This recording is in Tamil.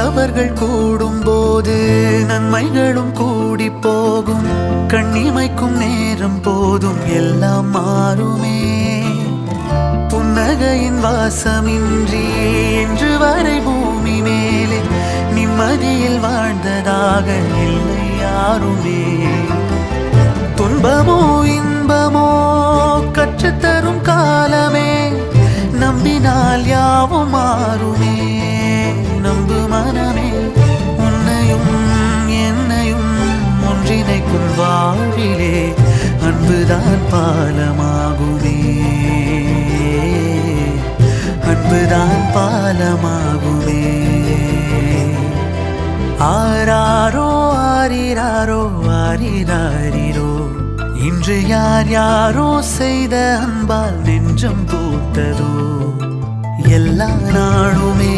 நல்லவர்கள் கூடும் போது நன்மைகளும் கூடி போகும். கண்ணிமைக்கும் நேரம் போதும் எல்லாம் மாறுமே. புன்னகையின் வாசமின்றி இன்று வரை பூமி மேலே நிம்மதியில் வாழ்ந்ததாக இல்லை யாருமே. துன்பமோ இன்பமோ கற்றுத்தரும் காலமே, நம்பினால் யாவும் மாறுமே. நம்பு மனமே, உன்னையும் என்னையும் ஒன்றிணைக்கும் வாழ்விலே அன்புதான் பாலமாகுமே. அன்புதான் பாலமாகுமே. ஆராரோ ஆரிராரோ ஆரிராரிரோ, இன்று யார் யாரோ செய்த அன்பால் நெஞ்சம் பூத்ததோ. எல்லா நாளுமே